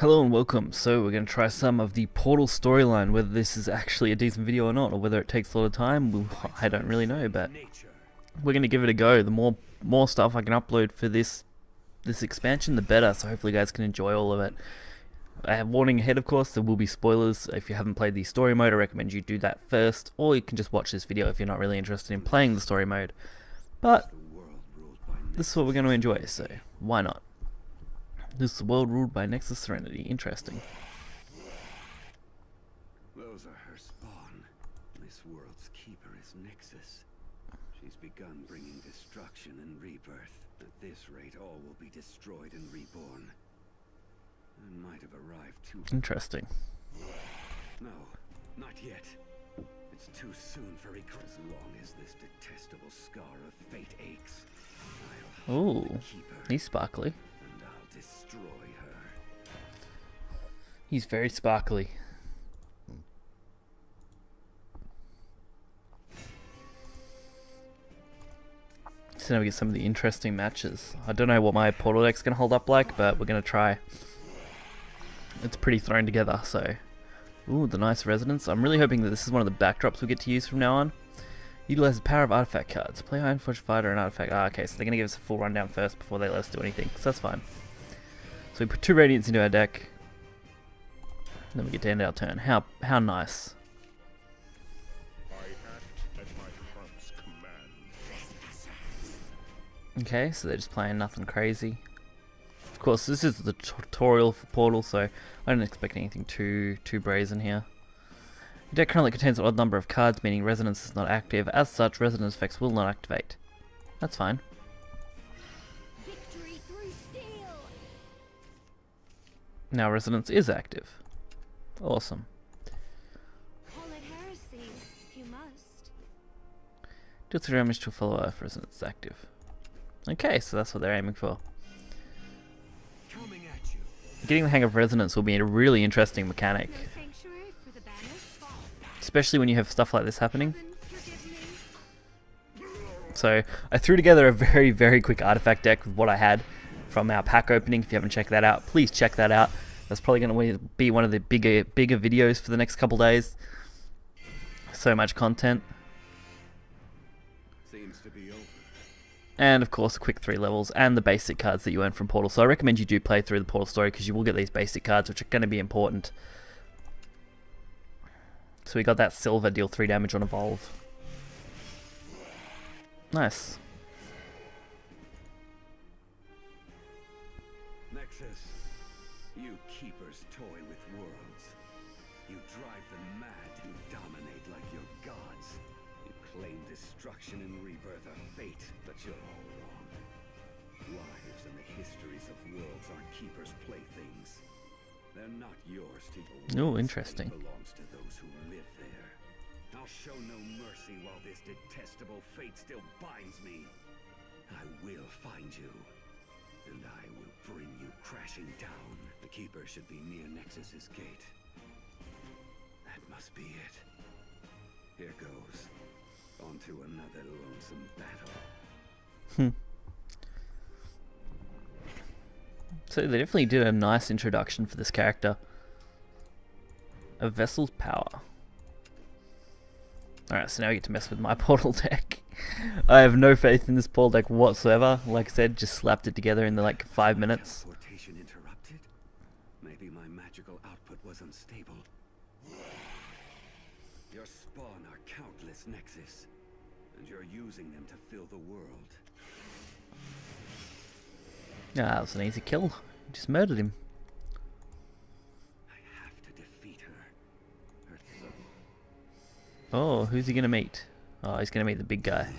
Hello and welcome. So we're going to try some of the Portal storyline, whether this is actually a decent video or not, or whether it takes a lot of time, I don't really know, but we're going to give it a go. The more stuff I can upload for this expansion, the better, so hopefully you guys can enjoy all of it. Warning ahead, of course, there will be spoilers. If you haven't played the story mode, I recommend you do that first, or you can just watch this video if you're not really interested in playing the story mode. But this is what we're going to enjoy, so why not? This is the world ruled by Nexus Serenity. Interesting. Those are her spawn. This world's keeper is Nexus. She's begun bringing destruction and rebirth. At this rate, all will be destroyed and reborn. I might have arrived too... Interesting. No, not yet. It's too soon for as long as this detestable scar of fate aches. Ooh, he's sparkly. Destroy her. He's very sparkly. So now we get some of the interesting matches. I don't know what my Portal deck's going to hold up like, but we're going to try. It's pretty thrown together, so... Ooh, the nice resonance. I'm really hoping that this is one of the backdrops we get to use from now on. Utilize the power of artifact cards. Play Ironforge Fighter and artifact... Ah, okay, so they're going to give us a full rundown first before they let us do anything, so that's fine. So we put 2 Radiants into our deck. Then we get to end our turn. How nice. Okay, so they're just playing nothing crazy. Of course, this is the tutorial for Portal, so I don't expect anything too brazen here. Your deck currently contains an odd number of cards, meaning Resonance is not active. As such, Resonance effects will not activate. That's fine. Now Resonance is active. Awesome. Call it heresy, if you must. Deal 3 damage to a follower if Resonance is active. Okay, so that's what they're aiming for. Coming at you. Getting the hang of Resonance will be a really interesting mechanic. Especially when you have stuff like this happening. So, I threw together a very, very quick artifact deck with what I had from our pack opening. If you haven't checked that out, please check that out. That's probably going to be one of the bigger videos for the next couple days. So much content. Seems to be over. And of course, a quick 3 levels and the basic cards that you earn from Portal. So I recommend you do play through the Portal story because you will get these basic cards, which are going to be important. So we got that silver, deal 3 damage on Evolve. Nice. Nexus, you keepers toy with worlds. You drive them mad, you dominate like your gods. You claim destruction and rebirth are fate, but you're all wrong. Lives and the histories of worlds aren't keepers' playthings. They're not yours to hold. Oh, interesting. It belongs to those who live there. I'll show no mercy while this detestable fate still binds me. I will find you. And I will bring you crashing down. The Keeper should be near Nexus's gate. That must be it. Here goes. On to another lonesome battle. So they definitely did a nice introduction for this character. A Vessel's Power. Alright, so now we get to mess with my Portal deck. I have no faith in this Portal deck whatsoever. Like I said, just slapped it together in like 5 minutes. Teleportation interrupted? Maybe my magical output was unstable. Your spawn are countless, Nexus, and you're using them to fill the world. Ah, that was an easy kill. Just murdered him. I have to defeat her. Oh, who's he gonna meet? Oh, he's gonna meet the big guy.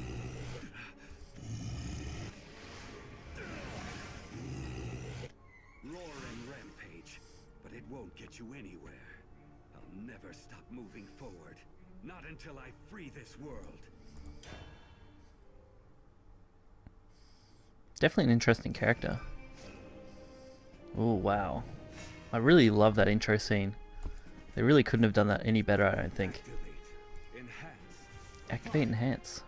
Roar and rampage, but it won't get you anywhere. I'll never stop moving forward. Not until I free this world. Definitely an interesting character. Oh, wow. I really love that intro scene. They really couldn't have done that any better, I don't think. Activate Enhance.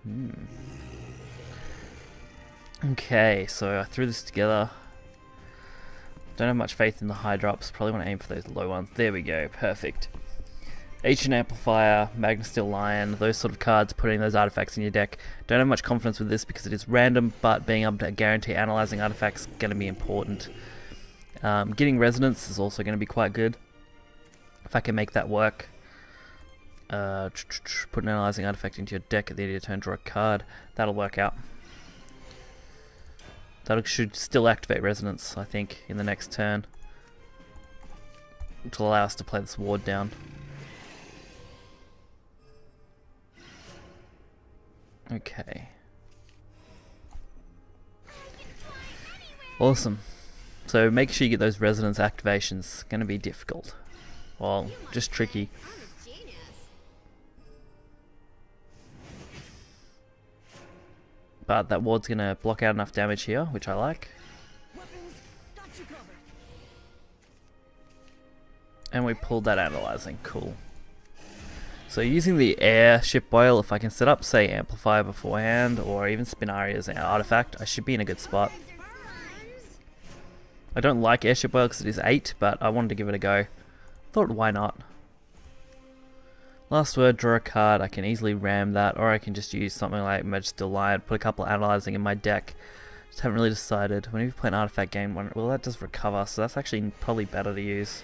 Okay, so I threw this together. Don't have much faith in the high drops. Probably want to aim for those low ones. There we go. Perfect. Ancient Amplifier, Magnasteel Lion, those sort of cards, putting those artifacts in your deck. Don't have much confidence with this because it is random, but being able to guarantee analyzing artifacts is going to be important. Getting Resonance is also going to be quite good. If I can make that work. Put an analyzing artifact into your deck at the end of your turn, draw a card. That'll work out. That should still activate Resonance, I think, in the next turn. Which will allow us to play this ward down. Okay. Awesome. So make sure you get those Resonance activations. Going to be difficult. Well, just tricky. But that ward's going to block out enough damage here, which I like. And we pulled that analyzing. Cool. So using the airship whale, if I can set up, say, Amplifier beforehand, or even Spinari as an artifact, I should be in a good spot. I don't like airship whale because it is 8, but I wanted to give it a go. Thought, why not? Last word, draw a card. I can easily ram that, or I can just use something like Magnasteel Lion, put a couple of analyzing in my deck. Just haven't really decided. Whenever you play an artifact game, well, that does recover, so that's actually probably better to use.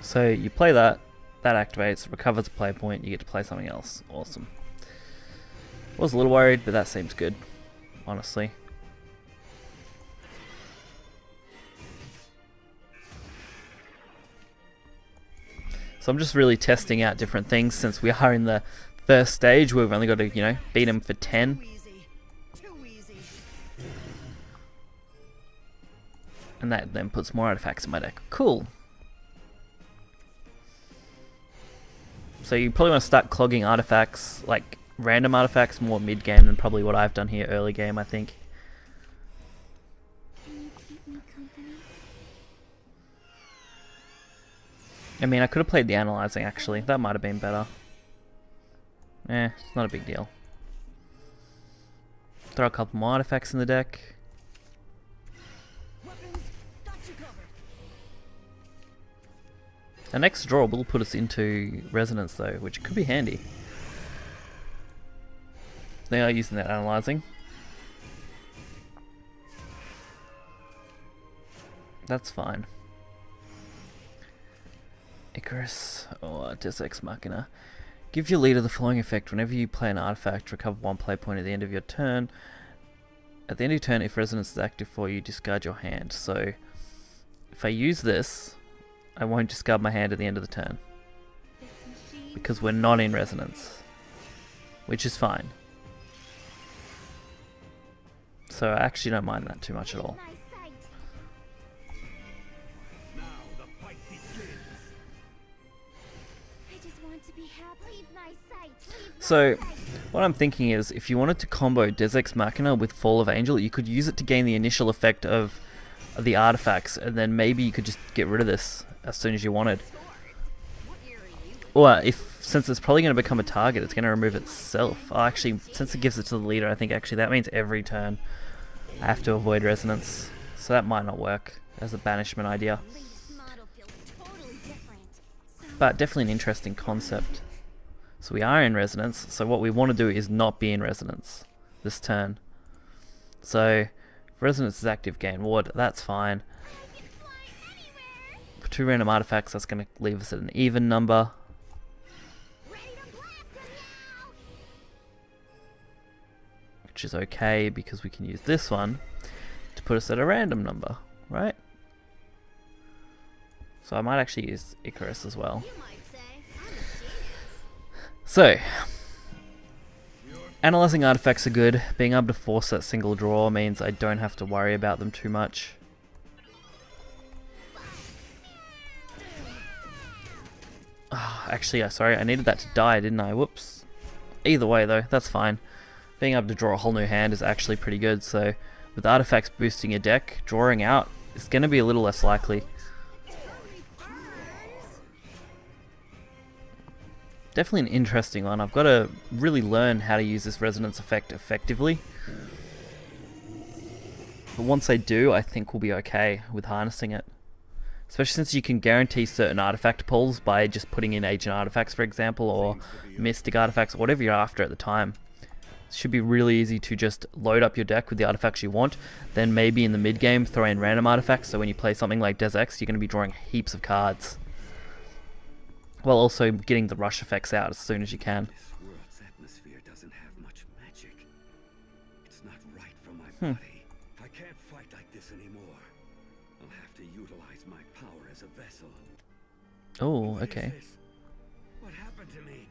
So you play that. That activates, recovers a play point, you get to play something else. Awesome. Was a little worried, but that seems good, honestly. So I'm just really testing out different things since we are in the first stage where we've only got to, you know, beat him for 10. And that then puts more artifacts in my deck. Cool. So you probably want to start clogging artifacts, like random artifacts, more mid-game than probably what I've done here early game, I think. Can you keep me company? I mean, I could have played the analyzing, actually. That might have been better. It's not a big deal. Throw a couple more artifacts in the deck. Our next draw will put us into Resonance though, which could be handy. They are using that analyzing. That's fine. Icarus or Deus Ex Machina. Give your leader the following effect. Whenever you play an artifact, recover 1 play point at the end of your turn. At the end of your turn, if Resonance is active for you, discard your hand. So, if I use this, I won't discard my hand at the end of the turn. Because we're not in Resonance. Which is fine. So I actually don't mind that too much at all. So, what I'm thinking is, if you wanted to combo Deus Ex Machina with Fall of Angel, you could use it to gain the initial effect of the artifacts, and then maybe you could just get rid of this as soon as you wanted. Or, since it's probably going to become a target, it's going to remove itself. Oh, actually, since it gives it to the leader, I think actually that means every turn I have to avoid Resonance. So that might not work as a banishment idea. But definitely an interesting concept. So we are in Resonance, so what we want to do is not be in Resonance this turn. So, if Resonance is active, gain ward, that's fine. For 2 random artifacts, that's going to leave us at an even number. Which is okay, because we can use this one to put us at a random number, right? So I might actually use Icarus as well. So, analyzing artifacts are good. Being able to force that single draw means I don't have to worry about them too much. Oh, actually, sorry, I needed that to die, didn't I? Whoops. Either way, though, that's fine. Being able to draw a whole new hand is actually pretty good, so with artifacts boosting your deck, drawing out is going to be a little less likely. Definitely an interesting one. I've got to really learn how to use this Resonance effect effectively. But once they do, I think we'll be okay with harnessing it. Especially since you can guarantee certain artifact pulls by just putting in ancient artifacts, for example, or mystic artifacts, or whatever you're after at the time. It should be really easy to just load up your deck with the artifacts you want, then maybe in the mid game throw in random artifacts, so when you play something like Des Ex, you're going to be drawing heaps of cards. While also getting the rush effects out as soon as you can. This world's atmosphere doesn't have much magic. It's not right for my body. I can't fight like this anymore. I'll have to utilize my power as a vessel. Oh, What is okay. this? What happened to me?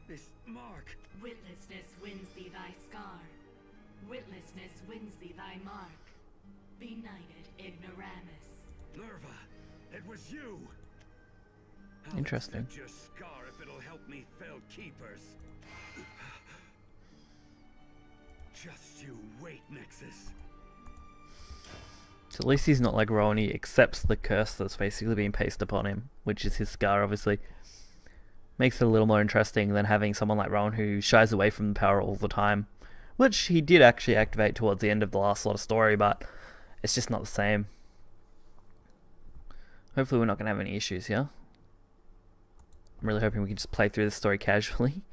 This mark. Witlessness wins thee thy scar. Witlessness wins thee thy mark. Benighted ignoramus. Nerva, it was you. I'll Interesting. accept your scar if it'll help me fell keepers. Just you wait, Nexus. So at least he's not like Rowan, he accepts the curse that's basically being pasted upon him, which is his scar, obviously. Makes it a little more interesting than having someone like Rowan who shies away from the power all the time. Which he did actually activate towards the end of the last lot of story, but it's just not the same. Hopefully we're not going to have any issues here. I'm really hoping we can just play through this story casually.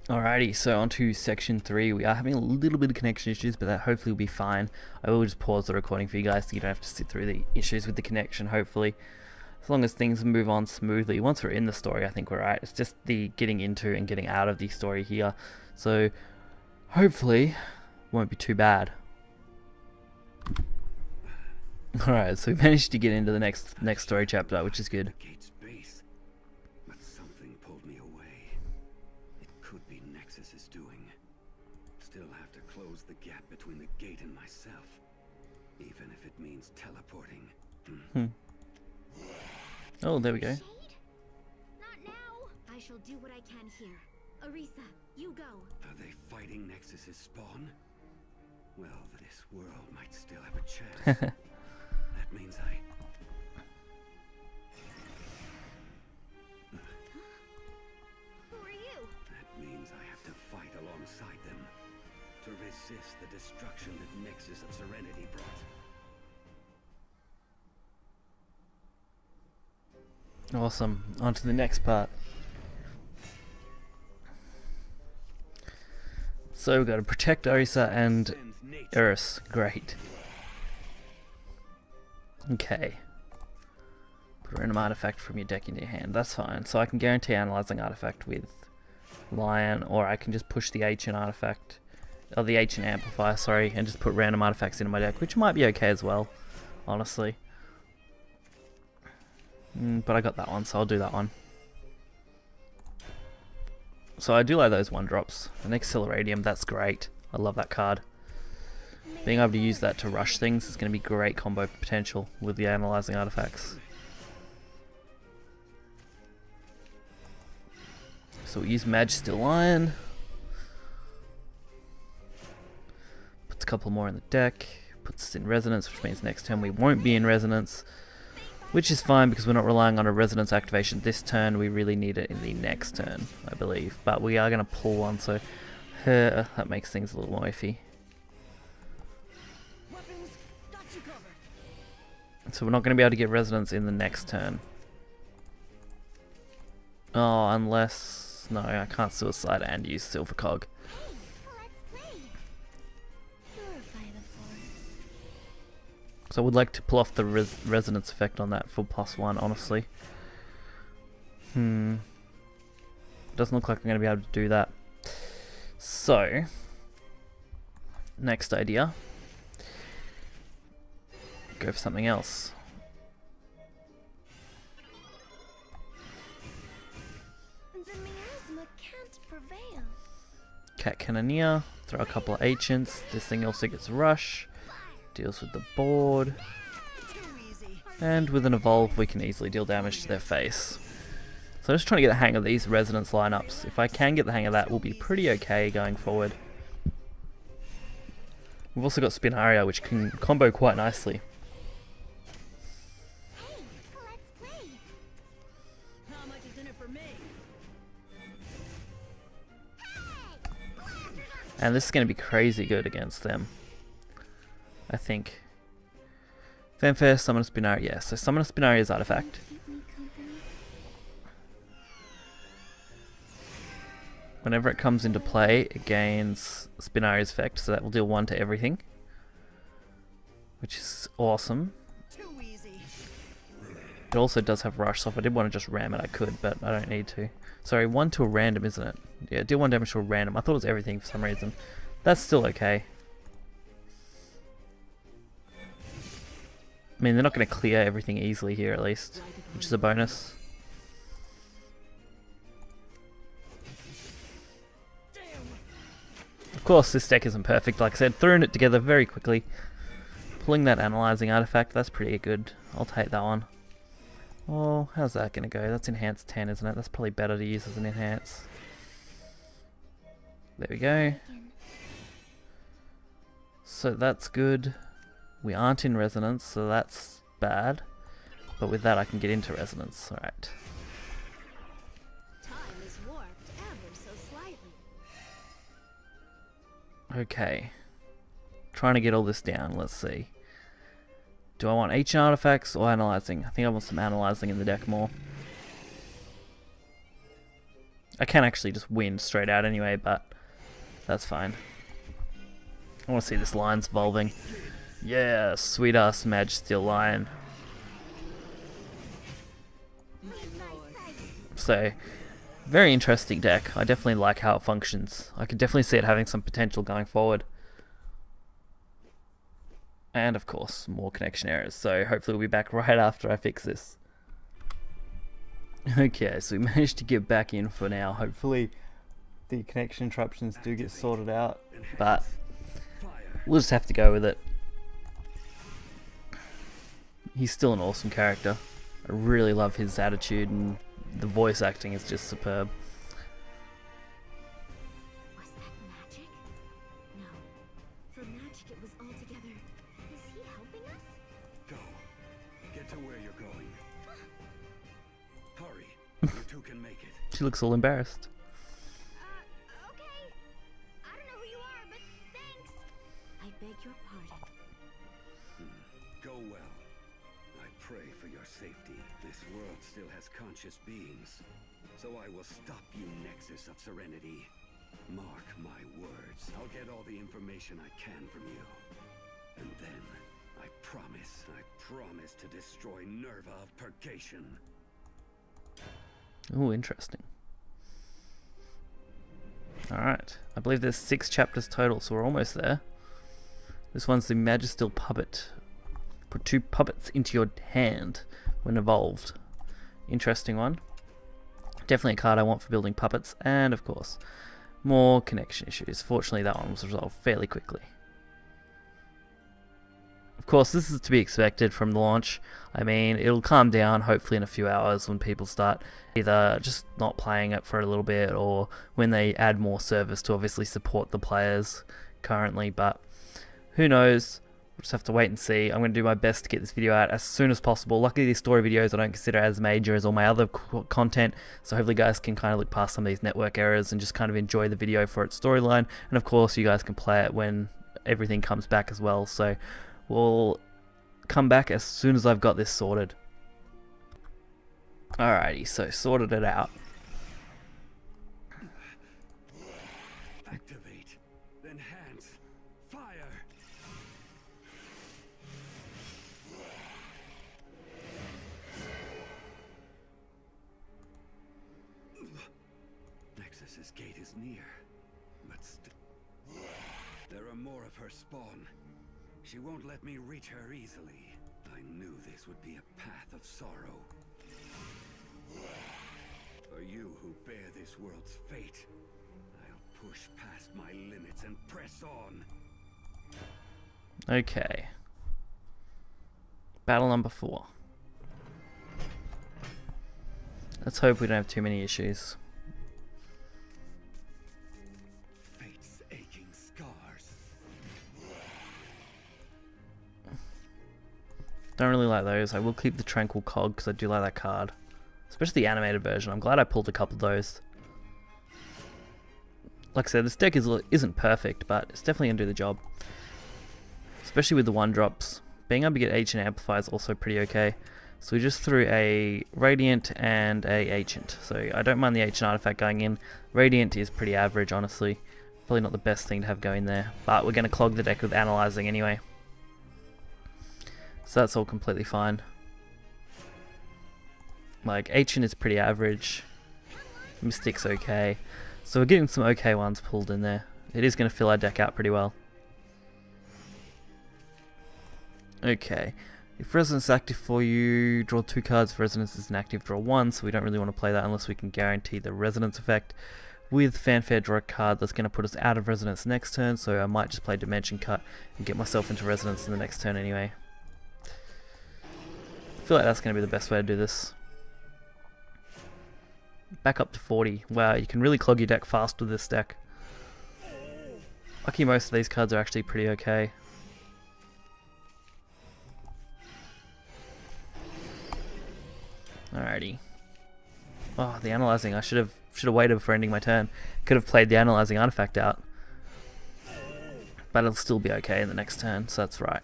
Alrighty, so on to section 3. We are having a little bit of connection issues, but that hopefully will be fine. I will just pause the recording for you guys so you don't have to sit through the issues with the connection, hopefully. As long as things move on smoothly. Once we're in the story, I think we're right. It's just the getting into and getting out of the story here. So, hopefully, won't be too bad. Alright, so we managed to get into the next story chapter, which is good. The gate's base, but something pulled me away. It could be Nexus's doing. Still have to close the gap between the gate and myself, even if it means teleporting. Oh, there we go. Shade? Not now. I shall do what I can here. Orisa, you go. Are they fighting Nexus's spawn? Well, this world might still have a chance. That means Who are you? That means I have to fight alongside them to resist the destruction that Nexus of Serenity brought. Awesome. On to the next part. So we've got to protect Orisa and Sends nature. Eris. Great. Okay. Put a random artifact from your deck into your hand. That's fine. So I can guarantee analyzing artifact with Lion, or I can just push the ancient artifact, or the ancient amplifier, sorry, and just put random artifacts into my deck, which might be okay as well, honestly. But I got that one, so I'll do that one. So I do like those 1-drops. An Acceleradium, that's great. I love that card. Being able to use that to rush things is going to be great combo potential with the analyzing artifacts. So we'll use Magister Lion. Puts a couple more in the deck. Puts us in Resonance, which means next turn we won't be in Resonance. Which is fine because we're not relying on a Resonance activation this turn. We really need it in the next turn, I believe. But we are going to pull one, so that makes things a little more iffy. So we're not going to be able to get Resonance in the next turn. Oh, unless... No, I can't Suicide and use Silver Cog. Hey, let's play. Purify the forest. So I would like to pull off the Resonance effect on that for +1, honestly. Doesn't look like I'm going to be able to do that. So, next idea. Go for something else. The miasma can't prevail. Cat Cannoneer, throw a couple of Ancients. This thing also gets Rush. Deals with the board. And with an Evolve we can easily deal damage to their face. So I'm just trying to get the hang of these Resonance lineups. If I can get the hang of that, we'll be pretty okay going forward. We've also got Spinaria, which can combo quite nicely. Hey, let's play. How much is in it for me? And this is going to be crazy good against them, I think. Fanfare, Summon a Spinaria. Yeah, so Summon a Spinaria's artifact. Whenever it comes into play, it gains Spinaria's effect, so that will deal 1 to everything. Which is awesome. It also does have Rush, so if I did want to just ram it, I could, but I don't need to. Sorry, 1 to a random, isn't it? Yeah, deal 1 damage to a random. I thought it was everything for some reason. That's still okay. I mean, they're not going to clear everything easily here, at least, which is a bonus. Of course, this deck isn't perfect, like I said, throwing it together very quickly. Pulling that analyzing artifact, that's pretty good. I'll take that one. Oh, how's that going to go? That's enhanced 10, isn't it? That's probably better to use as an enhance. There we go. So that's good. We aren't in resonance, so that's bad. But with that I can get into resonance. Alright. Time is warped ever so slightly. Okay. Trying to get all this down, let's see. Do I want ancient artifacts or analyzing? I think I want some analyzing in the deck more. I can actually just win straight out anyway, but that's fine. I want to see this line's evolving. Yeah, sweet ass Magisteel Lion. So, very interesting deck. I definitely like how it functions. I can definitely see it having some potential going forward. And of course, more connection errors. So hopefully we'll be back right after I fix this. Okay, so we managed to get back in for now. Hopefully the connection interruptions do get sorted out. But we'll just have to go with it. He's still an awesome character. I really love his attitude, and the voice acting is just superb. Was that magic? No. For magic it was all together. Is he helping us? Go. Get to where you're going. Hurry. You two can make it. She looks all embarrassed. Okay. I don't know who you are, but thanks. I beg your pardon. Go well. I pray for your safety. This world still has conscious beings. So I will stop you, Nexus of Serenity. Mark my words. I'll get all the information I can from you. And then, I promise to destroy Nerva of Purgation. Oh, interesting. Alright, I believe there's 6 chapters total, so we're almost there. This one's the Magisteel Puppet. Put 2 puppets into your hand when evolved. Interesting one. Definitely a card I want for building puppets, and of course, more connection issues. Fortunately, that one was resolved fairly quickly. Of course, this is to be expected from the launch. I mean, it'll calm down hopefully in a few hours when people start either just not playing it for a little bit, or when they add more service to obviously support the players currently, but who knows. We'll just have to wait and see. I'm going to do my best to get this video out as soon as possible. Luckily, these story videos I don't consider as major as all my other content, so hopefully you guys can kind of look past some of these network errors and just kind of enjoy the video for its storyline. And of course, you guys can play it when everything comes back as well. So we'll come back as soon as I've got this sorted. Alrighty, so sorted it out. Activate. Enhance. Fire. Nexus's gate is near, but there are more of her spawn. She won't let me reach her easily. I knew this would be a path of sorrow. For you who bear this world's fate, I'll push past my limits and press on. Okay. Battle number 4. Let's hope we don't have too many issues. Fate's aching scars. Don't really like those. I will keep the Tranquil Cog because I do like that card. Especially the animated version. I'm glad I pulled a couple of those. Like I said, this deck isn't perfect, but it's definitely going to do the job. Especially with the 1-drops. Being able to get Ancient Amplify is also pretty okay. So we just threw a Radiant and a Ancient. So I don't mind the Ancient Artifact going in. Radiant is pretty average, honestly. Probably not the best thing to have going there. But we're going to clog the deck with Analyzing anyway. So that's all completely fine. Like, Ancient is pretty average. Mystic's okay. So we're getting some okay ones pulled in there. It is going to fill our deck out pretty well. Okay. If Resonance is active for you, draw 2 cards. If Resonance is inactive, draw 1. So we don't really want to play that unless we can guarantee the Resonance effect. With Fanfare, draw a card that's going to put us out of Resonance next turn. So I might just play Dimension Cut and get myself into Resonance in the next turn anyway. I feel like that's going to be the best way to do this. Back up to 40. Wow, you can really clog your deck fast with this deck. Lucky most of these cards are actually pretty okay. Alrighty. Oh, the Analyzing. I should have waited before ending my turn. Could have played the Analyzing Artifact out. But it'll still be okay in the next turn, so that's right.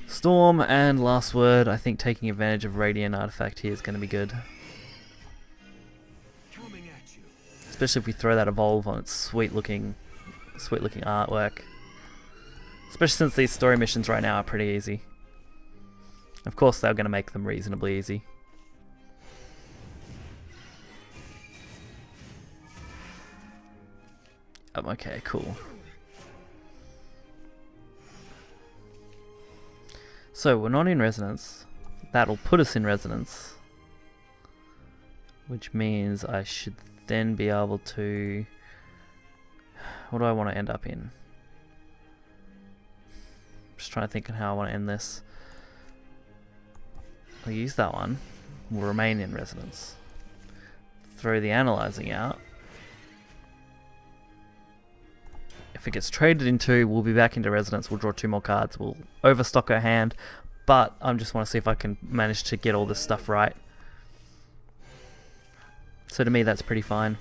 Storm and Last Word. I think taking advantage of Radiant Artifact here is going to be good. Especially if we throw that Evolve on its sweet looking artwork. Especially since these story missions right now are pretty easy. Of course they're going to make them reasonably easy. Okay, cool. So we're not in Resonance. That'll put us in Resonance. Which means I should then be able to... What do I want to end up in? Just trying to think of how I want to end this. I'll use that one. We'll remain in Resonance. Throw the Analyzing out. If it gets traded into, we'll be back into Resonance. We'll draw 2 more cards. We'll overstock our hand. But I just want to see if I can manage to get all this stuff right. So to me, that's pretty fine.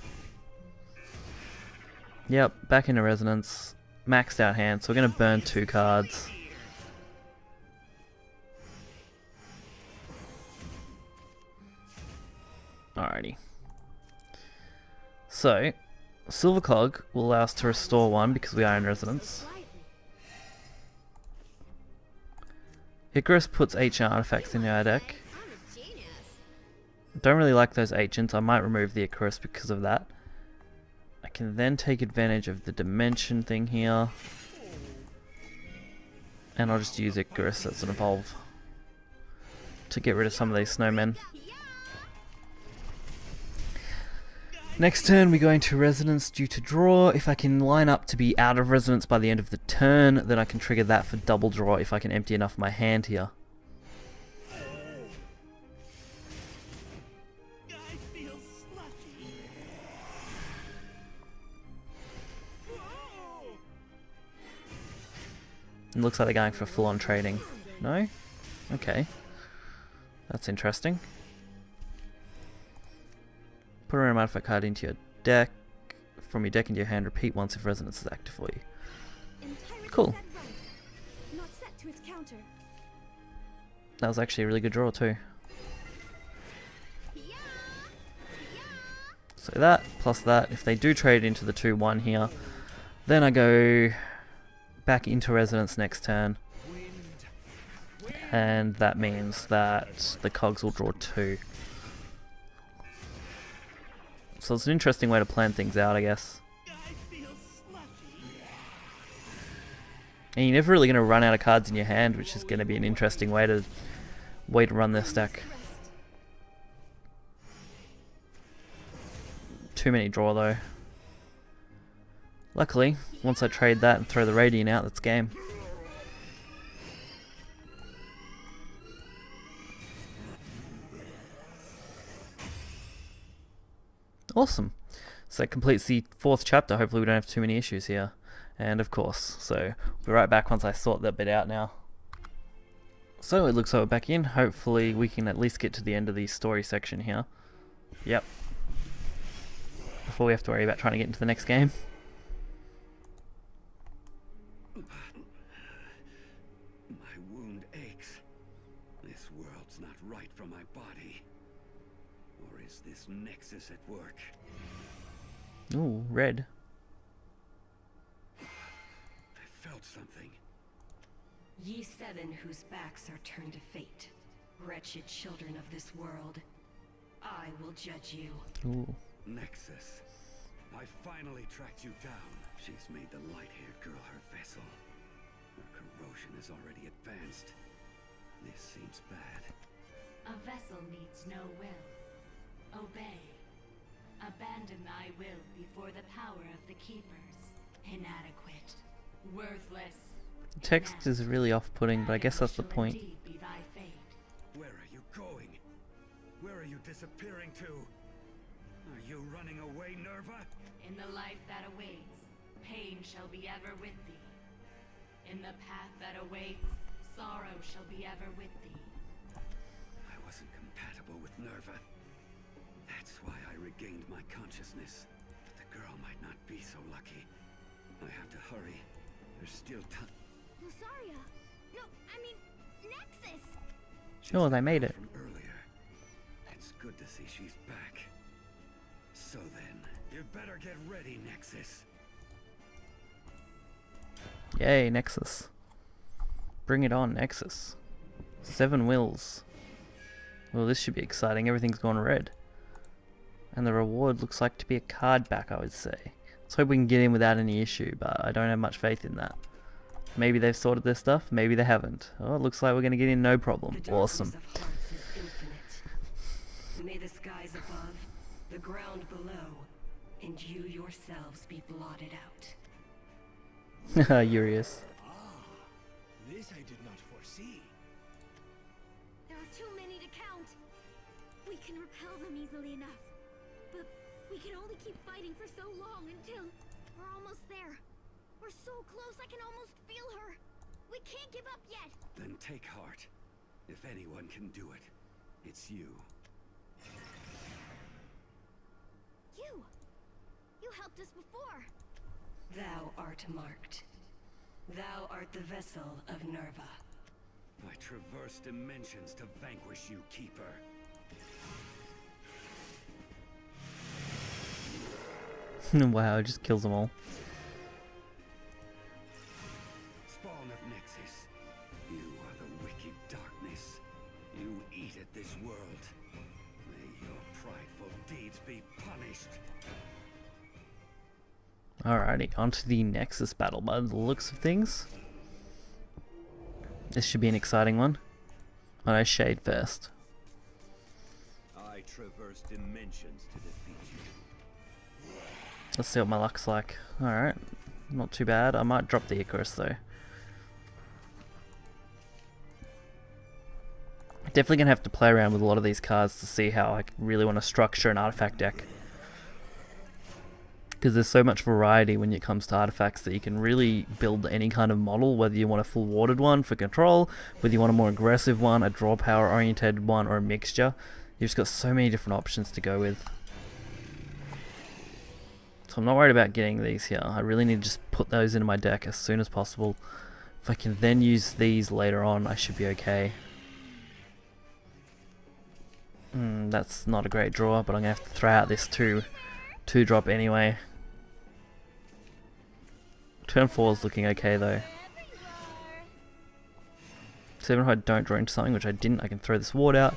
Yep, back into Resonance. Maxed out hand. So we're going to burn 2 cards. Alrighty. So, Silver Cog will allow us to restore 1 because we are in Resonance. Icarus puts ancient artifacts in our deck. Don't really like those ancients. I might remove the Icarus because of that. I can then take advantage of the dimension thing here. And I'll just use Icarus as an evolve to get rid of some of these snowmen. Next turn we go into Resonance due to draw. If I can line up to be out of Resonance by the end of the turn, then I can trigger that for double draw if I can empty enough of my hand here. It looks like they're going for full-on trading. No? Okay. That's interesting. Put a random artifact card into your deck. From your deck into your hand, repeat once if Resonance is active for you. Cool. That was actually a really good draw too. So that, plus that, if they do trade into the 2-1 here, then I go back into Resonance next turn. And that means that the cogs will draw 2. So it's an interesting way to plan things out, I guess. And you're never really going to run out of cards in your hand, which is going to be an interesting way to run this deck. Too many draw though. Luckily, once I trade that and throw the Radiant out, that's game. Awesome. So that completes the 4th chapter. Hopefully we don't have too many issues here. And of course, so we'll be right back once I sort that bit out now. So it looks like we're back in. Hopefully we can at least get to the end of the story section here. Yep. before we have to worry about trying to get into the next game. My wound aches. This world's not right for my body. Or is this Nexus at work? Ooh, red. I felt something. Ye seven whose backs are turned to fate, wretched children of this world, I will judge you. Ooh. Nexus. I finally tracked you down. She's made the light-haired girl her vessel. Her corrosion is already advanced. This seems bad. A vessel needs no will. Obey. Abandon thy will before the power of the keepers. Inadequate. Worthless. The text is really off-putting, but I guess that's the point. Be thy fate. Where are you going? Where are you disappearing to? Are you running away, Nerva? In the life that awaits, pain shall be ever with thee. In the path that awaits, sorrow shall be ever with thee. I wasn't compatible with Nerva. That's why I regained my consciousness. But the girl might not be so lucky. I have to hurry. There's still time. Rosaria! No, I mean, Nexus! Oh, they made it. From earlier. It's good to see she's back. So then, you'd better get ready, Nexus. Yay, Nexus. Bring it on, Nexus. 7 wills. Well, this should be exciting. Everything's gone red. And the reward looks like to be a card back, I would say. Let's hope we can get in without any issue, but I don't have much faith in that. Maybe they've sorted their stuff, maybe they haven't. Oh, it looks like we're going to get in no problem. Awesome. The darkness of hearts is infinite. May the skies above, the ground below, and you yourselves be blotted out. Urius. This I did not foresee. There are too many to count. We can repel them easily enough. But we can only keep fighting for so long until we're almost there. We're so close, I can almost feel her. We can't give up yet. Then take heart. If anyone can do it, it's you. You helped us before. Thou art marked. Thou art the vessel of Nerva. I traverse dimensions to vanquish you, Keeper. Wow, it just kills them all. Spawn of Nexus. You are the wicked darkness. You eat at this world. May your prideful deeds be punished. Alrighty, onto the Nexus battle. By the looks of things, this should be an exciting one. Oh no, Shade first. I traverse dimensions to defeat you. Let's see what my luck's like. Alright, not too bad. I might drop the Icarus though. Definitely gonna have to play around with a lot of these cards to see how I really want to structure an artifact deck. Because there's so much variety when it comes to artifacts that you can really build any kind of model, whether you want a full warded one for control, whether you want a more aggressive one, a draw power oriented one, or a mixture. You've just got so many different options to go with. So I'm not worried about getting these here. I really need to just put those into my deck as soon as possible. If I can then use these later on, I should be okay. That's not a great draw, but I'm going to have to throw out this 2-drop anyway. Turn 4 is looking okay though. So even if I don't draw into something, which I didn't, I can throw this ward out.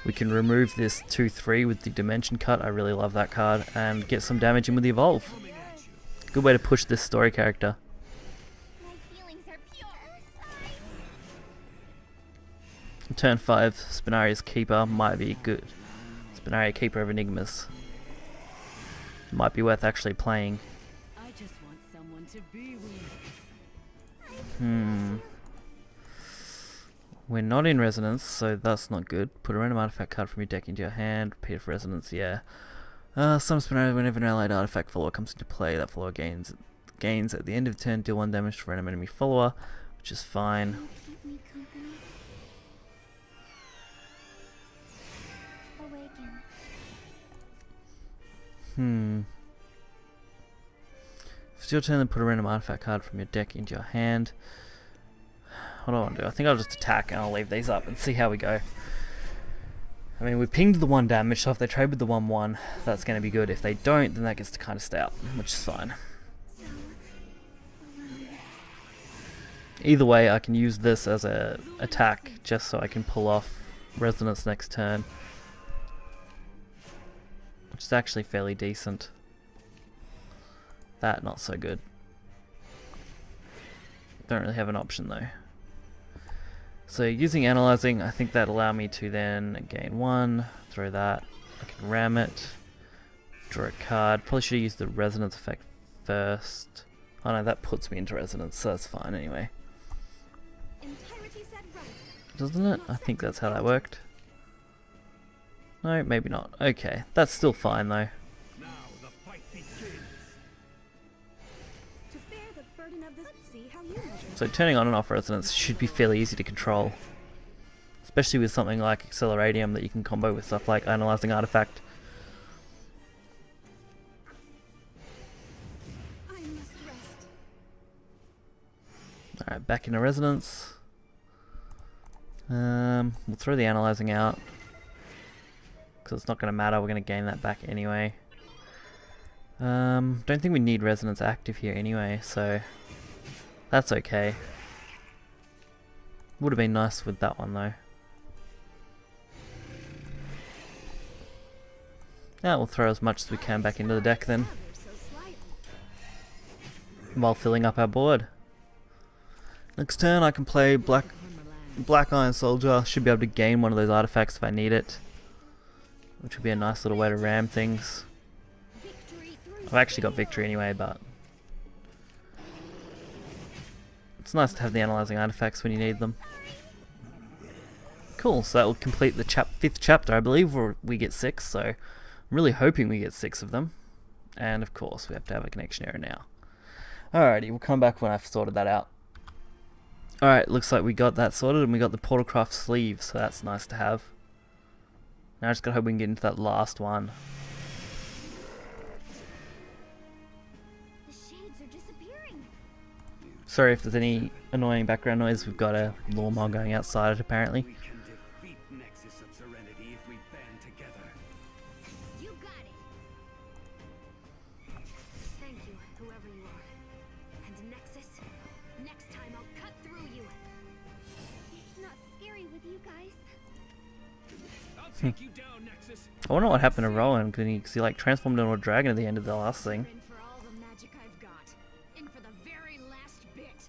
We can remove this 2-3 with the Dimension Cut. I really love that card. And get some damage in with the Evolve. Good way to push this story character. My feelings are pure. Turn 5, Spinaria's Keeper might be good. Spinaria, Keeper of Enigmas. Might be worth actually playing. I just want someone to be with. We're not in Resonance, so that's not good. Put a random artifact card from your deck into your hand. Repeat for Resonance, yeah. Some Spinaria, whenever an allied artifact follower comes into play, that follower gains at the end of the turn, deal 1 damage to random enemy follower, which is fine. Keep me company. Awaken. It's your turn to put a random artifact card from your deck into your hand. What do I want to do? I think I'll just attack and I'll leave these up and see how we go. I mean, we pinged the 1 damage, so if they trade with the 1/1, that's going to be good. If they don't, then that gets to kind of stay out, which is fine. Either way, I can use this as a attack just so I can pull off Resonance next turn, which is actually fairly decent. That, not so good. Don't really have an option though. So using Analyzing, I think that'll allow me to then gain 1, throw that, I can ram it, draw a card. Probably should have used the Resonance effect first. Oh no, that puts me into Resonance, so that's fine anyway. Doesn't it? I think that's how that worked. No, maybe not. Okay, that's still fine though. So turning on and off Resonance should be fairly easy to control. Especially with something like Acceleratium that you can combo with stuff like Analyzing Artifact. Alright, back into Resonance. We'll throw the Analyzing out. Because it's not going to matter, we're going to gain that back anyway. Don't think we need Resonance active here anyway, so that's okay. Would have been nice with that one though. Now we'll throw as much as we can back into the deck then, while filling up our board. Next turn I can play Black Iron Soldier. Should be able to gain one of those artifacts if I need it, which would be a nice little way to ram things. I've actually got victory anyway, but it's nice to have the Analyzing Artifacts when you need them. Cool, so that will complete the 5th chapter, I believe, where we get 6, so I'm really hoping we get 6 of them. And of course, we have to have a connection error now. Alrighty, we'll come back when I've sorted that out. Alright, looks like we got that sorted, and we got the Portalcraft sleeve, so that's nice to have. Now I just gotta hope we can get into that last one. Sorry if there's any annoying background noise, we've got a lawnmower going outside apparently. We can defeat Nexus of Serenity if we band together. You got it. Thank you, whoever you are. And Nexus, next time I'll cut through you. It's not scary with you guys. I'll take you down, Nexus. I wonder what happened to Rowan, because he like transformed into a dragon at the end of the last thing. In for all the magic I've got. In for the very last bit.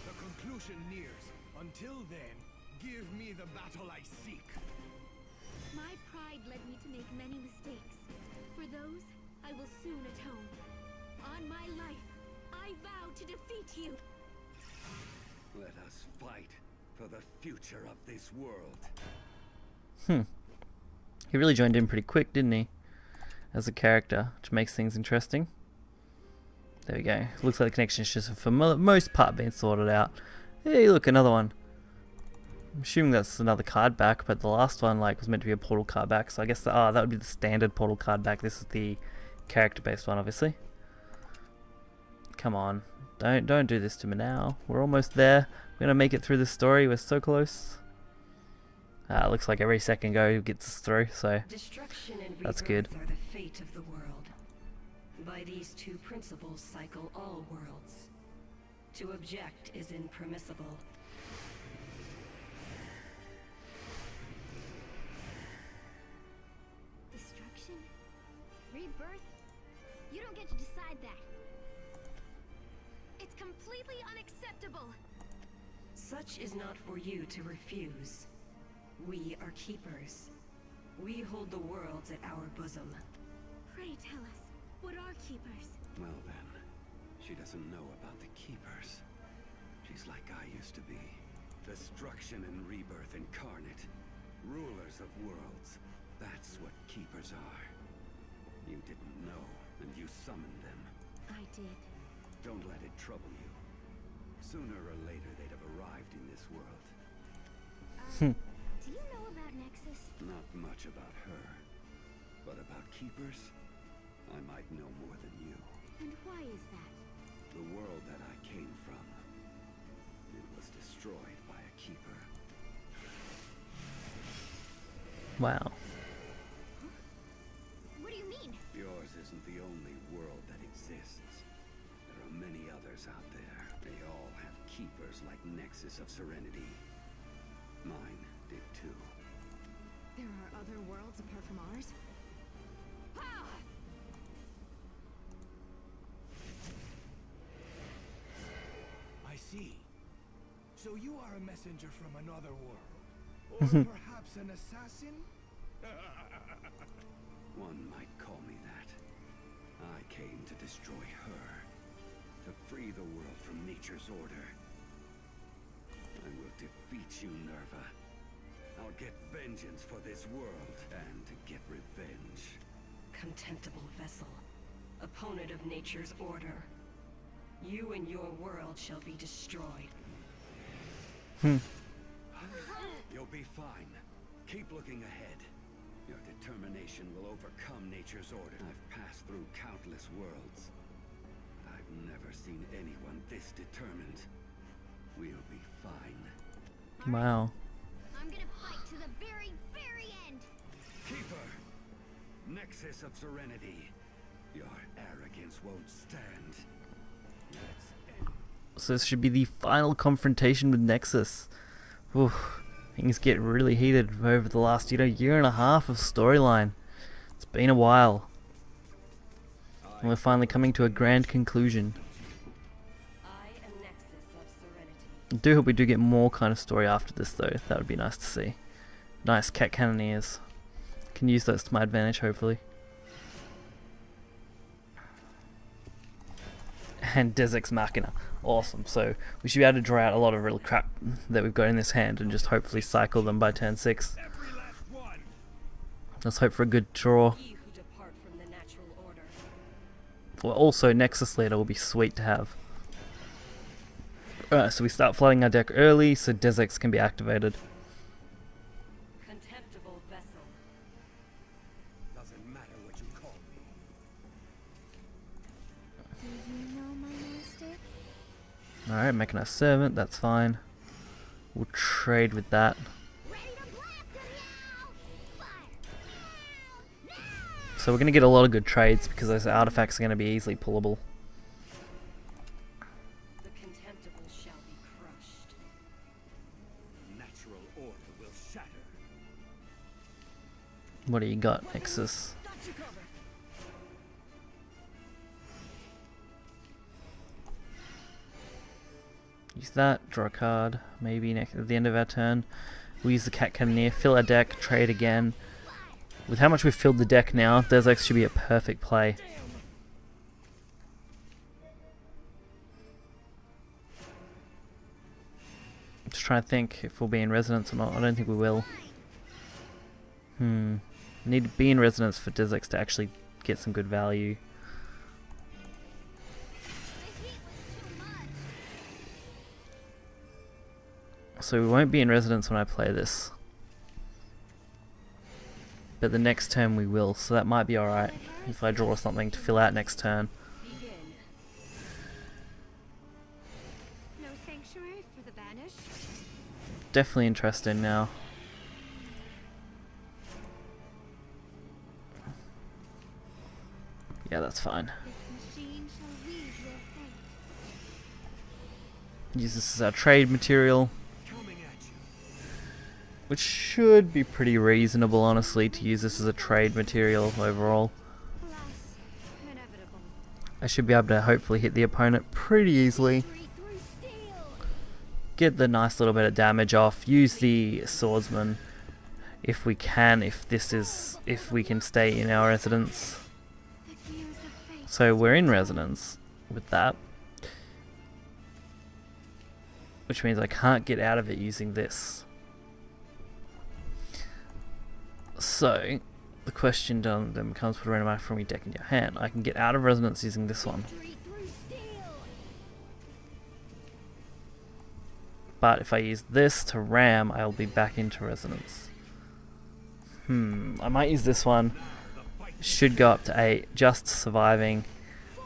The conclusion nears. Until then, give me the battle I seek. My pride led me to make many mistakes. For those, I will soon atone. On my life, I vow to defeat you. Let us fight for the future of this world. He really joined in pretty quick, didn't he? As a character, which makes things interesting. There we go. Looks like the connection is just for most part being sorted out. Hey, look, another one. I'm assuming that's another card back, but the last one was meant to be a portal card back, so I guess that would be the standard portal card back. This is the character-based one, obviously. Come on, don't do this to me now. We're almost there. We're gonna make it through this story. We're so close. Looks like every second go gets us through, so Destruction and that's rebirth good. are the fate of the world. By these two principles cycle all worlds. To object is impermissible. Destruction? Rebirth? You don't get to decide that. It's completely unacceptable. Such is not for you to refuse. We are keepers. We hold the worlds at our bosom. Pray tell us, what are keepers? Well then, she doesn't know about the Keepers. She's like I used to be. Destruction and rebirth incarnate. Rulers of worlds. That's what Keepers are. You didn't know, and you summoned them. I did. Don't let it trouble you. Sooner or later they'd have arrived in this world. Do you know about Nexus? Not much about her. But about Keepers, I might know more than you. And why is that? The world that I came from, it was destroyed by a keeper. Wow. What do you mean? Yours isn't the only world that exists. There are many others out there. They all have keepers like Nexus of Serenity. Mine did too. There are other worlds apart from ours? Ah! I see. So you are a messenger from another world. Or perhaps an assassin? One might call me that. I came to destroy her. To free the world from nature's order. I will defeat you, Nerva. I'll get vengeance for this world, and to get revenge. Contemptible vessel. Opponent of nature's order. You and your world shall be destroyed. You'll be fine. Keep looking ahead. Your determination will overcome nature's order. I've passed through countless worlds. But I've never seen anyone this determined. We'll be fine. Wow. I'm gonna fight to the very, very end! Keeper! Nexus of Serenity. Your arrogance won't stand. Let's end. So this should be the final confrontation with Nexus. Oof. Things get really heated over the last, year and a half of storyline. It's been a while. And we're finally coming to a grand conclusion. I am Nexus of Serenity. I do hope we do get more kind of story after this though. That would be nice to see. Nice cat cannoneers. Can use those to my advantage hopefully. And Deus Ex Machina. Awesome. So we should be able to draw out a lot of real crap that we've got in this hand and just hopefully cycle them by turn 6. Every last one. Let's hope for a good draw. Ye who depart from the natural order. Well, also Nexus Leader will be sweet to have. Alright, so we start flooding our deck early so Deus Ex can be activated. Contemptible vessel. Doesn't matter what you call me. Do you know my master? Alright, making our servant, that's fine. We'll trade with that. Ready to blast him now! Fire! Now! So we're going to get a lot of good trades because those artifacts are going to be easily pullable. The contemptible shall be crushed. Natural order will shatter. What do you got, Nexus? Got you covered! Use that, draw a card, maybe at the end of our turn. We'll use the Cat Cannoneer, fill our deck, trade again. With how much we've filled the deck now, Deus Ex should be a perfect play. Just trying to think if we'll be in Resonance or not. I don't think we will. Need to be in Resonance for Deus Ex to actually get some good value. So we won't be in Resonance when I play this. But the next turn we will, so that might be alright if I draw something to fill out next turn. Begin. No sanctuary for the banished? Definitely interested now. Yeah, that's fine. This machine shall read your fate. Use this as our trade material, Coming at you. which should be pretty reasonable, honestly, to use this as a trade material overall. Alas, inevitable. I should be able to hopefully hit the opponent pretty easily. Retreat through steel! Get the nice little bit of damage off. Use the swordsman if we can, if we can stay in our residence. The gears of fate. So we're in resonance with that. Which means I can't get out of it using this. So, the question then becomes, put a random item from your deck in your hand. I can get out of resonance using this one. Retreat through steel! But if I use this to ram, I'll be back into resonance. I might use this one. Should go up to 8, just surviving. Fall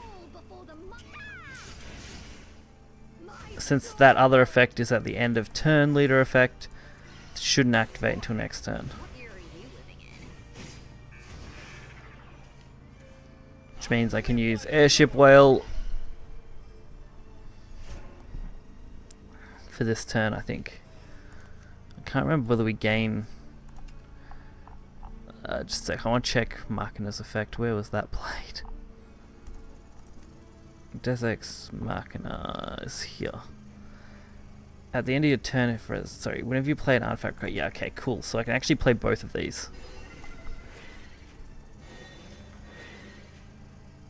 since that other effect is at the end of turn, leader effect, it shouldn't activate until next turn. Which means I can use Airship Whale for this turn, I think. I can't remember whether we gain... just a sec, I want to check Machina's effect. Where was that played? Desex Machina is here. At the end of your turn, sorry, whenever you play an artifact, yeah, okay, cool. So I can actually play both of these.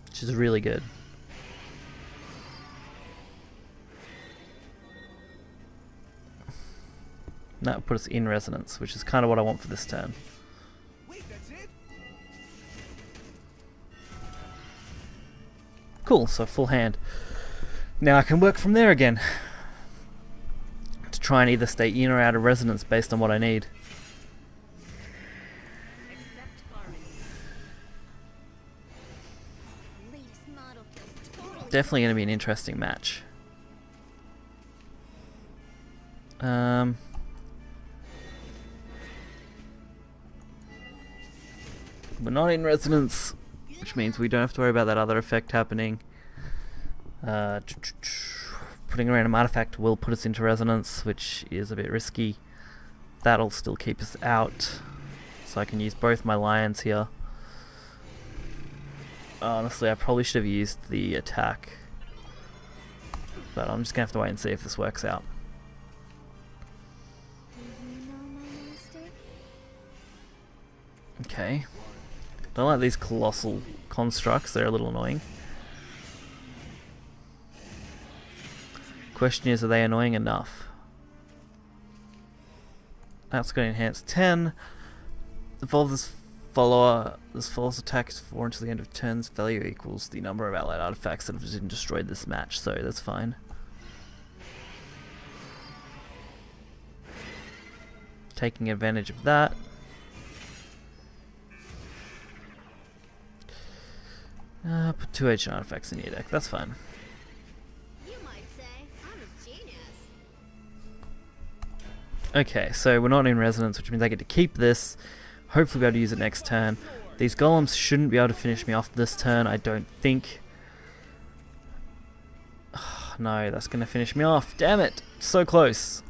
Which is really good. That will put us in resonance, which is kind of what I want for this turn. Wait, that's it? Cool, so full hand. Now I can work from there again. To try and either stay in or out of resonance based on what I need. Latest model feels totally Definitely going to be an interesting match. We're not in resonance, which means we don't have to worry about that other effect happening. Putting a random artifact will put us into resonance, which is a bit risky. That'll still keep us out, so I can use both my lions here. Honestly, I probably should have used the attack, but I'm just gonna have to wait and see if this works out. Okay. Don't like these colossal constructs, they're a little annoying. Question is, are they annoying enough? That's going to enhance 10. Evolve this follower. This follower's attack is 4 until the end of turn's value equals the number of allied artifacts that have been destroyed this match, so that's fine. Taking advantage of that. Put 2 ancient artifacts in your deck, that's fine. You might say I'm a genius. Okay, so we're not in resonance, which means I get to keep this. Hopefully be able to use it next turn. These golems shouldn't be able to finish me off this turn, I don't think. Oh, no, that's going to finish me off. Damn it! So close.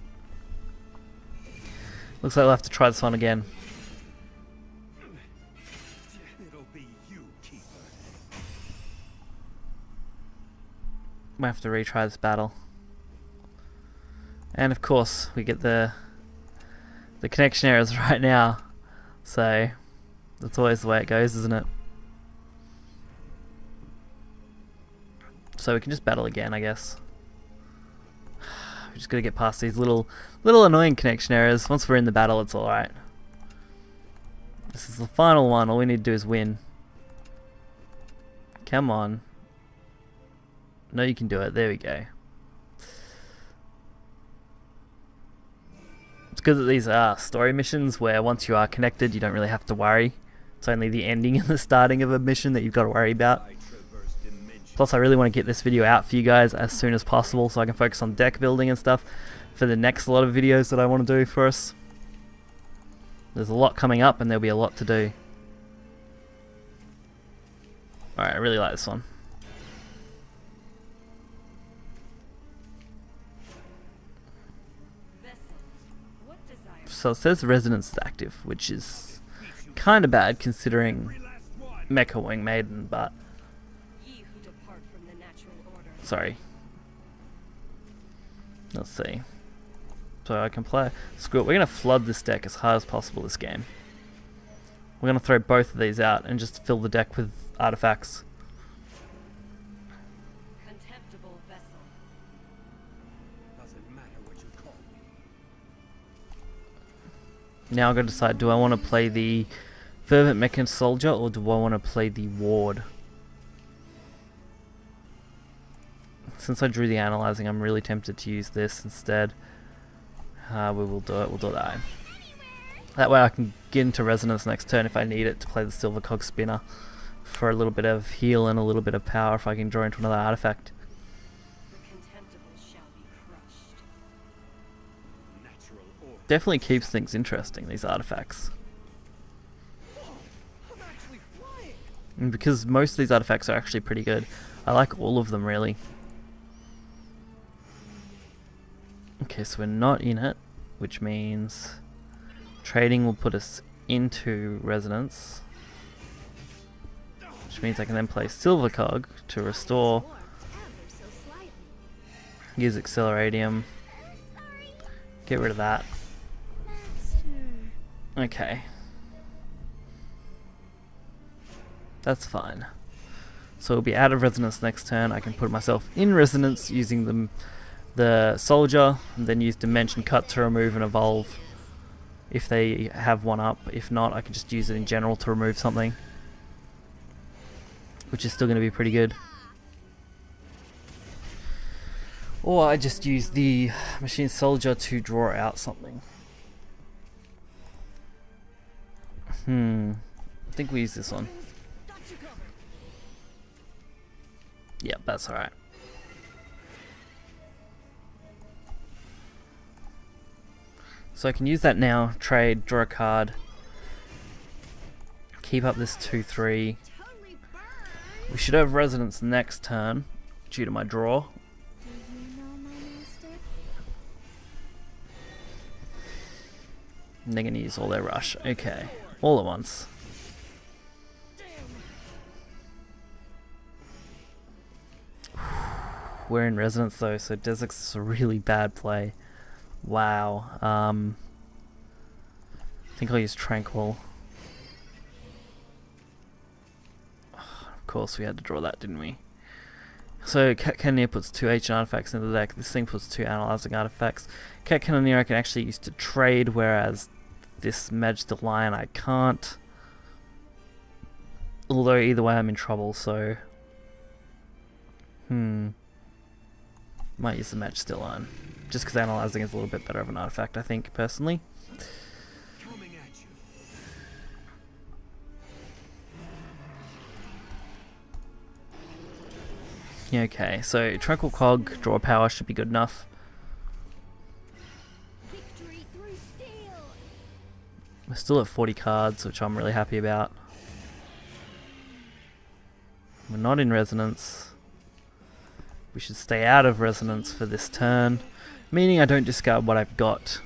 Looks like we'll have to try this one again. It'll be you, Keeper. We'll have to retry this battle. And of course, we get the connection errors right now. So, that's always the way it goes, isn't it? So we can just battle again, I guess. We just gotta get past these little annoying connection errors. Once we're in the battle, it's alright. This is the final one. All we need to do is win. Come on. No, you can do it. There we go. It's good that these are story missions where once you are connected, you don't really have to worry. It's only the ending and the starting of a mission that you've got to worry about. Plus, I really want to get this video out for you guys as soon as possible so I can focus on deck building and stuff for the next lot of videos that I want to do for us. There's a lot coming up and there'll be a lot to do. Alright, I really like this one. So it says resonance is active, which is kind of bad considering Mecha Wing Maiden, but... Sorry. Let's see. So I can play... Screw it, we're going to flood this deck as hard as possible this game. We're going to throw both of these out and just fill the deck with artifacts. Contemptible vessel. Doesn't matter what you call me. Now I've got to decide, do I want to play the Fervent Mecha Soldier or do I want to play the Ward? Since I drew the Analyzing, I'm really tempted to use this instead. We will do it, we'll do it that way. That way I can get into Resonance next turn if I need it to play the Silver Cog Spinner for a little bit of heal and a little bit of power if I can draw into another artifact. The contemptible shall be definitely keeps things interesting, these artifacts. I'm actually flying. And because most of these artifacts are actually pretty good. I like all of them, really. Okay, so we're not in it, which means trading will put us into Resonance. Which means I can then play Silver Cog to restore, use Acceleratium, get rid of that. Okay. That's fine. So we'll be out of Resonance next turn. I can put myself in Resonance using the Soldier, and then use Dimension Cut to remove and evolve if they have one up. If not, I can just use it in general to remove something, which is still going to be pretty good. Or I just use the Machine Soldier to draw out something. I think we use this one. Yep, that's alright. So I can use that now, trade, draw a card, keep up this 2-3. We should have Resonance next turn, due to my draw. And they're going to use all their rush. Okay, all at once. We're in Resonance though, so Desix is a really bad play. Wow. I think I'll use Tranquil. Of course we had to draw that, didn't we? So Cat Cannoneer puts 2 ancient artifacts in the deck. This thing puts 2 analyzing artifacts. Cat Cannoneer I can actually use to trade, whereas this Magic Lion I can't. Although either way I'm in trouble, so... Might use the Magic Lion. Just because analyzing is a little bit better of an artifact, I think, personally. Coming at you. Yeah, okay, so Tranquil Cog, draw power should be good enough. Victory through steel. We're still at 40 cards, which I'm really happy about. We're not in Resonance. We should stay out of Resonance for this turn, meaning I don't discard what I've got.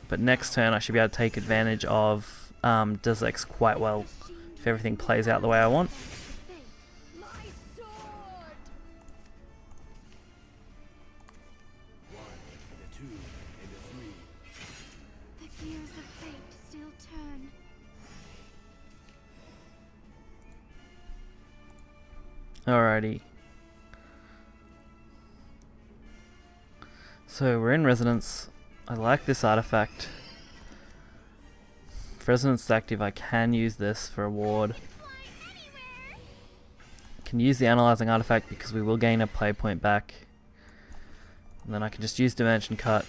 But next turn I should be able to take advantage of Desix quite well, if everything plays out the way I want. My sword. 1 and a 2 and a 3. The gears of fate still turn. Alrighty. So we're in Resonance. I like this artifact. If Resonance is active, I can use this for a ward. Can use the Analyzing artifact because we will gain a play point back. And then I can just use Dimension Cut.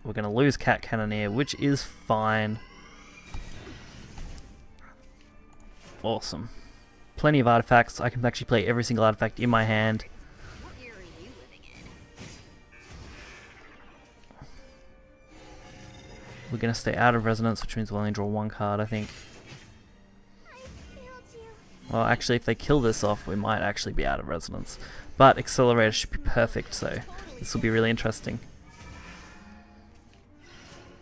We're going to lose Cat Cannoneer, which is fine. Awesome. Plenty of artifacts. I can actually play every single artifact in my hand. What era are you living in? We're going to stay out of Resonance, which means we'll only draw 1 card, I think. I failed you. Well, actually, if they kill this off, we might actually be out of Resonance. But Accelerator should be perfect, so this will be really interesting.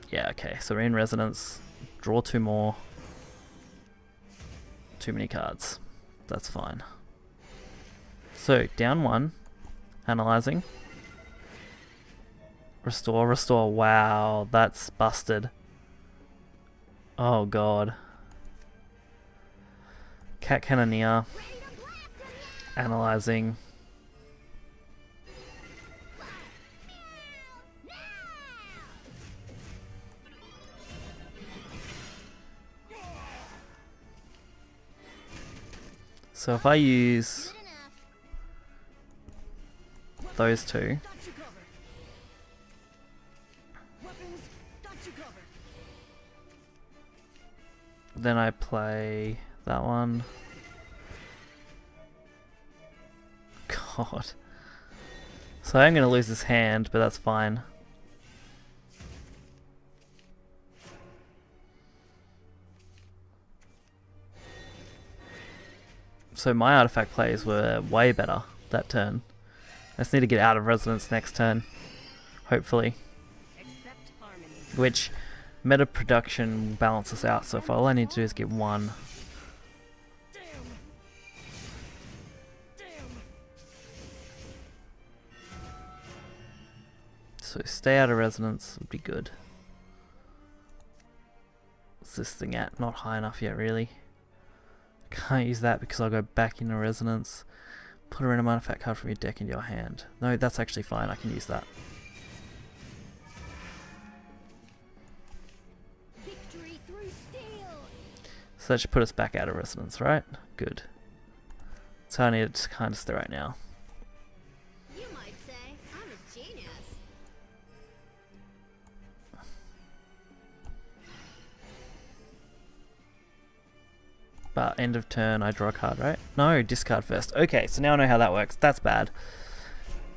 Yeah, okay, so we're in Resonance. Draw 2 more. Too many cards. That's fine. So, down 1. Analyzing. Restore, restore. Wow, that's busted. Oh god. Cat Cannoneer. Analyzing. So if I use those 2, Got you covered. Weapons, got you covered. then I play that one. God. So I'm going to lose this hand, but that's fine. So my artifact plays were way better that turn. I just need to get out of Resonance next turn, hopefully. Which meta production will balance us out, so if all I need to do is get one. So stay out of Resonance would be good. What's this thing at? Not high enough yet, really. Can't use that because I'll go back into Resonance. Put a random artifact card from your deck into your hand. No, that's actually fine, I can use that. Victory through steel. So that should put us back out of Resonance, right? Good. So I need to kind of stay right now. You might say I'm a genius. But end of turn, I draw a card, right? No, discard first. Okay, so now I know how that works. That's bad.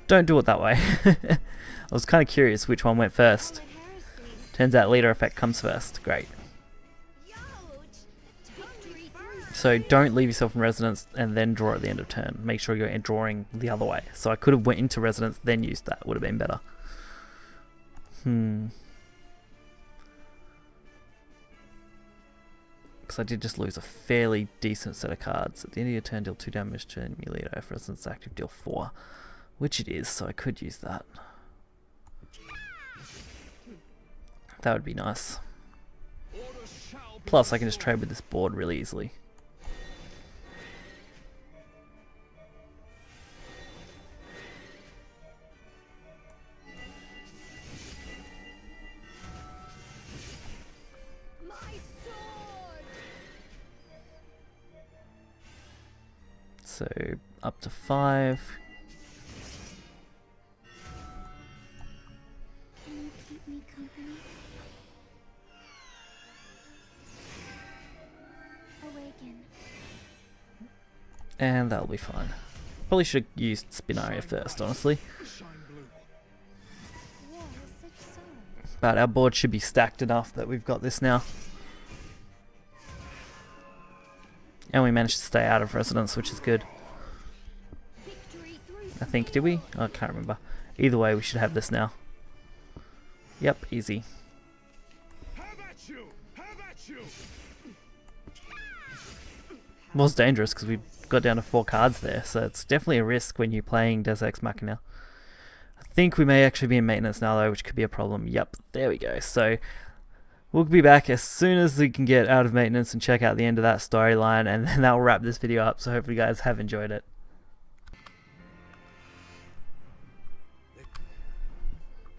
Don't do it that way. I was kind of curious which one went first. Turns out leader effect comes first. Great. So don't leave yourself in Resonance and then draw at the end of turn. Make sure you're drawing the other way. So I could have went into Resonance, then used that. Would have been better. Because I did just lose a fairly decent set of cards. At the end of your turn, deal 2 damage to enemy leader. If Resonance active, deal 4. Which it is, so I could use that. That would be nice. Plus, I can just trade with this board really easily. So, up to 5. Can you keep me company? Awaken. And that'll be fine. Probably should have used Spinaria first, honestly. Yeah, such sorrow. But our board should be stacked enough that we've got this now. And we managed to stay out of Resonance, which is good. I think, did we? I can't remember. Either way, we should have this now. Yep, easy. Was dangerous because we got down to 4 cards there, so it's definitely a risk when you're playing Deus Ex Machina. I think we may actually be in maintenance now though, which could be a problem. Yep, there we go. So we'll be back as soon as we can get out of maintenance and check out the end of that storyline, and then that'll wrap this video up. So hopefully you guys have enjoyed it.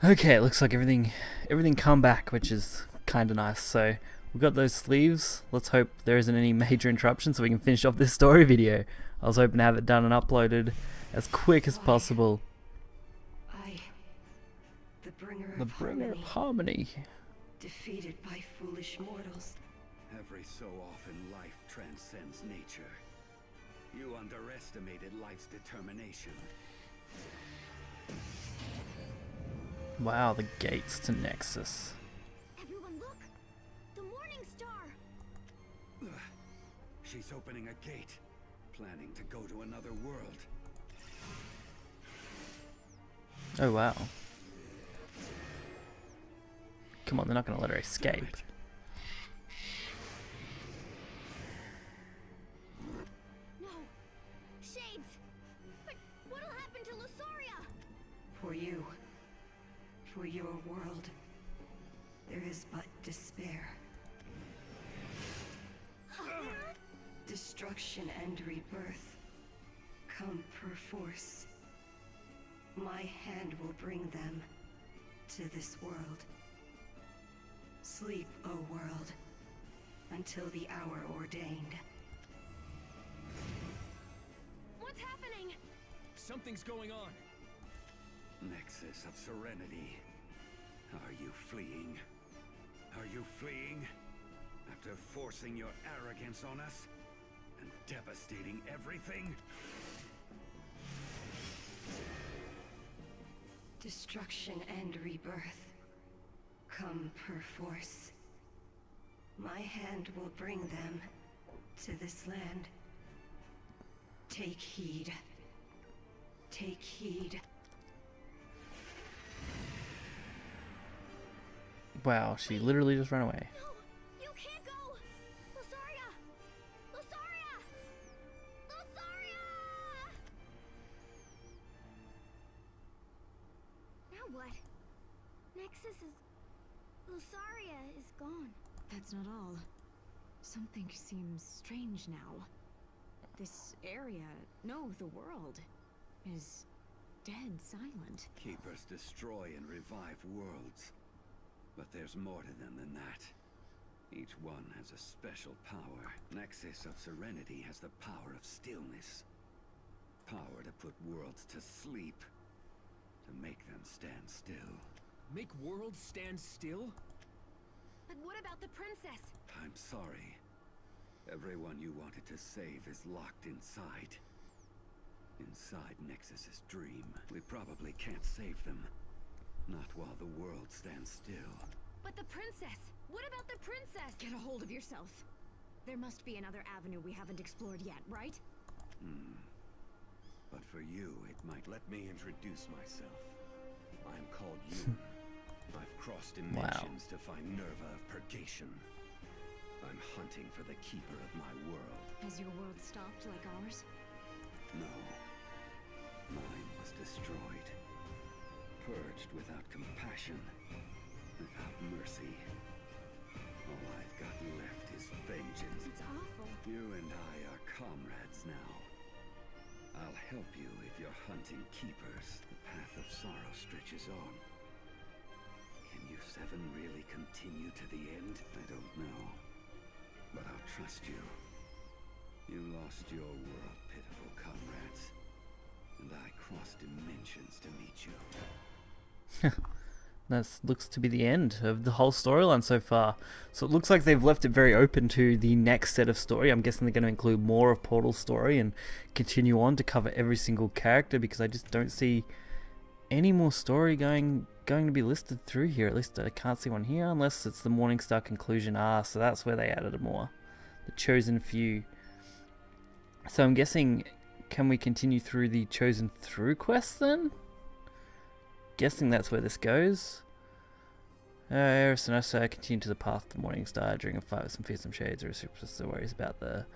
Okay, it looks like everything come back, which is kind of nice. So we've got those sleeves. Let's hope there isn't any major interruptions so we can finish off this story video. I was hoping to have it done and uploaded as quick as possible. The bringer of harmony. Defeated by foolish mortals. Every so often, life transcends nature. You underestimated life's determination. Wow, the gates to Nexus. Everyone look! The Morning Star! She's opening a gate, planning to go to another world. Oh wow. Come on, they're not going to let her escape. No! Shades! But what'll happen to Lusoria? For you, for your world, there is but despair. Destruction and rebirth come perforce. My hand will bring them to this world. Sleep, O world, until the hour ordained. What's happening? Something's going on. Nexus of Serenity. Are you fleeing? Are you fleeing? After forcing your arrogance on us and devastating everything? Destruction and rebirth come perforce. My hand will bring them to this land. Take heed. Take heed. Wow, she literally just ran away. No, you can't go! Lusaria! Lusaria! Lusaria! Now what? Nexus is... Lusaria is gone. That's not all. Something seems strange now. This area, no, the world, is dead silent. Keepers destroy and revive worlds. But there's more to them than that. Each one has a special power. Nexus of Serenity has the power of stillness. Power to put worlds to sleep. To make them stand still. Make worlds stand still? But what about the princess? I'm sorry. Everyone you wanted to save is locked inside. Inside Nexus's dream. We probably can't save them. Not while the world stands still. But the princess! What about the princess? Get a hold of yourself. There must be another avenue we haven't explored yet, right? But for you, it might... Let me introduce myself. I'm called Yuwan. I've crossed dimensions to find Nerva of Purgation. I'm hunting for the keeper of my world. Has your world stopped like ours? No. Mine was destroyed. Purged without compassion. Without mercy. All I've got left is vengeance. It's awful. You and I are comrades now. I'll help you if you're hunting keepers. The path of sorrow stretches on. Can you seven really continue to the end? I don't know. But I'll trust you. You lost your world, pitiful comrades. And I crossed dimensions to meet you. That looks to be the end of the whole storyline so far. So it looks like they've left it very open to the next set of story. I'm guessing they're going to include more of Portal's story and continue on to cover every single character, because I just don't see any more story going to be listed through here. At least I can't see one here, unless it's the Morningstar conclusion. So that's where they added more. The Chosen Few. So I'm guessing, can we continue through the Chosen Through quest then? Guessing that's where this goes. Eris and Ursa continue to the path to Morningstar during a fight with some fearsome shades, or still worries about the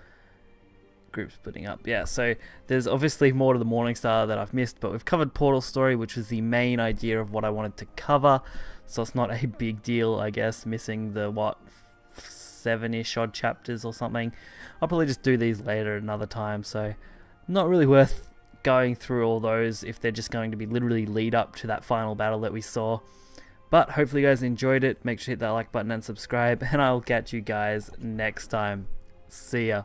group splitting up. Yeah, so there's obviously more to the Morningstar that I've missed, but we've covered Portal's story, which was the main idea of what I wanted to cover, so it's not a big deal, I guess, missing the, 7-ish odd chapters or something. I'll probably just do these later another time, so not really worth going through all those if they're just going to be literally lead up to that final battle that we saw. But hopefully you guys enjoyed it. Make sure to hit that like button and subscribe, and I'll catch you guys next time. See ya.